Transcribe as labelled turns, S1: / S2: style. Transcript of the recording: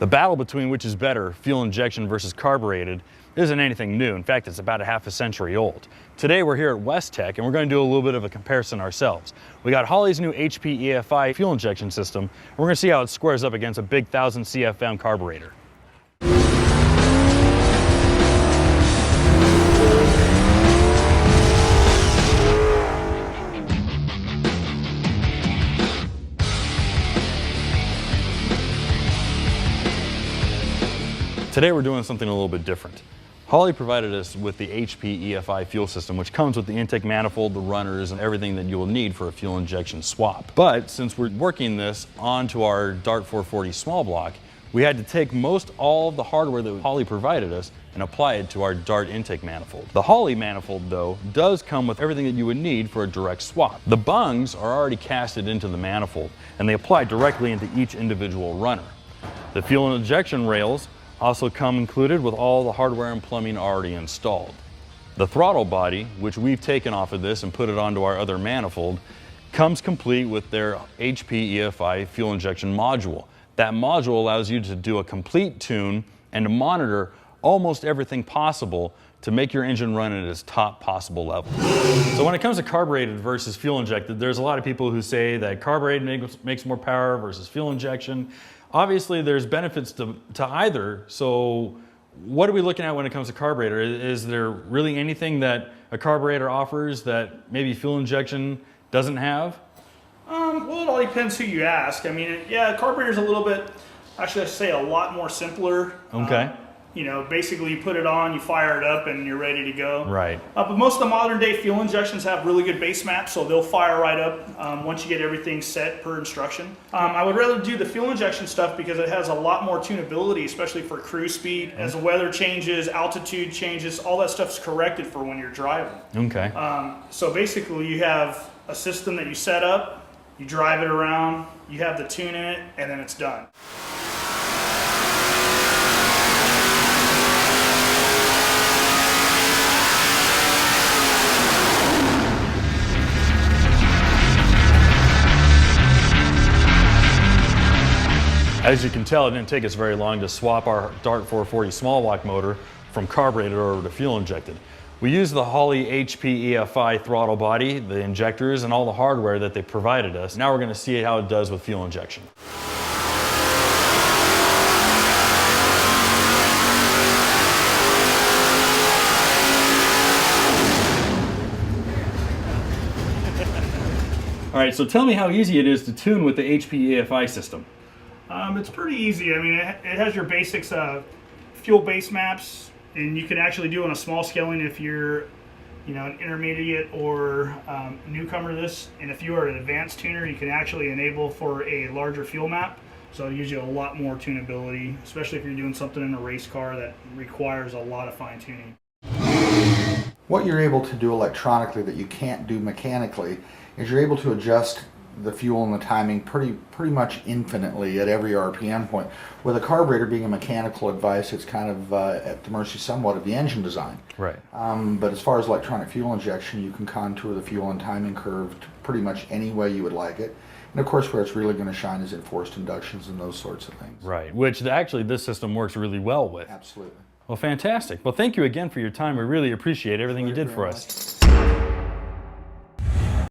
S1: The battle between which is better, fuel injection versus carbureted, isn't anything new. In fact, it's about a half a century old. Today we're here at West Tech and we're going to do a little bit of a comparison ourselves. We got Holley's new HP EFI fuel injection system, and we're going to see how it squares up against a big 1000 CFM carburetor. Today we're doing something a little bit different. Holley provided us with the HP EFI fuel system, which comes with the intake manifold, the runners, and everything that you will need for a fuel injection swap. But since we're working this onto our Dart 440 small block, we had to take all of the hardware that Holley provided us and apply it to our Dart intake manifold. The Holley manifold, though, does come with everything that you would need for a direct swap. The bungs are already casted into the manifold, and they apply directly into each individual runner. The fuel injection rails also come included with all the hardware and plumbing already installed. The throttle body, which we've taken off of this and put it onto our other manifold, comes complete with their HP EFI fuel injection module. That module allows you to do a complete tune and to monitor almost everything possible to make your engine run at its top possible level. So when it comes to carbureted versus fuel injected, there's a lot of people who say that carbureted makes more power versus fuel injection. Obviously, there's benefits to either, so what are we looking at when it comes to carburetor? Is there really anything that a carburetor offers that maybe fuel injection doesn't have?
S2: Well, it all depends who you ask. I mean, yeah, carburetor's a little bit, actually I say a lot more simpler.
S1: Okay.
S2: You know, basically you put it on, you fire it up, and you're ready to go.
S1: Right.
S2: But most of the modern day fuel injections have really good base maps, so they'll fire right up once you get everything set per instruction. I would rather do the fuel injection stuff because it has a lot more tunability, especially for cruise speed. As the weather changes, altitude changes, all that stuff's corrected for when you're driving.
S1: Okay.
S2: So basically you have a system that you set up, you drive it around, you have the tune in it, and then it's done.
S1: As you can tell, it didn't take us very long to swap our Dart 440 small block motor from carbureted over to fuel injected. We used the Holley HP EFI throttle body, the injectors, and all the hardware that they provided us. Now we're going to see how it does with fuel injection. All right, so tell me how easy it is to tune with the HP EFI system.
S2: It's pretty easy. I mean, it has your basics, fuel base maps, and you can actually do on a small scaling if you're, you know, an intermediate or newcomer to this. And if you are an advanced tuner, you can actually enable for a larger fuel map. So it gives you a lot more tunability, especially if you're doing something in a race car that requires a lot of fine tuning.
S3: What you're able to do electronically that you can't do mechanically is you're able to adjust the fuel and the timing pretty much infinitely at every RPM point. With a carburetor being a mechanical device, it's kind of at the mercy somewhat of the engine design.
S1: Right.
S3: But as far as electronic fuel injection, you can contour the fuel and timing curve pretty much any way you would like it. And of course, where it's really going to shine is in forced inductions and those sorts of things.
S1: Right, which actually this system works really well with.
S3: Absolutely.
S1: Well, fantastic. Well, thank you again for your time. We really appreciate everything you did for us.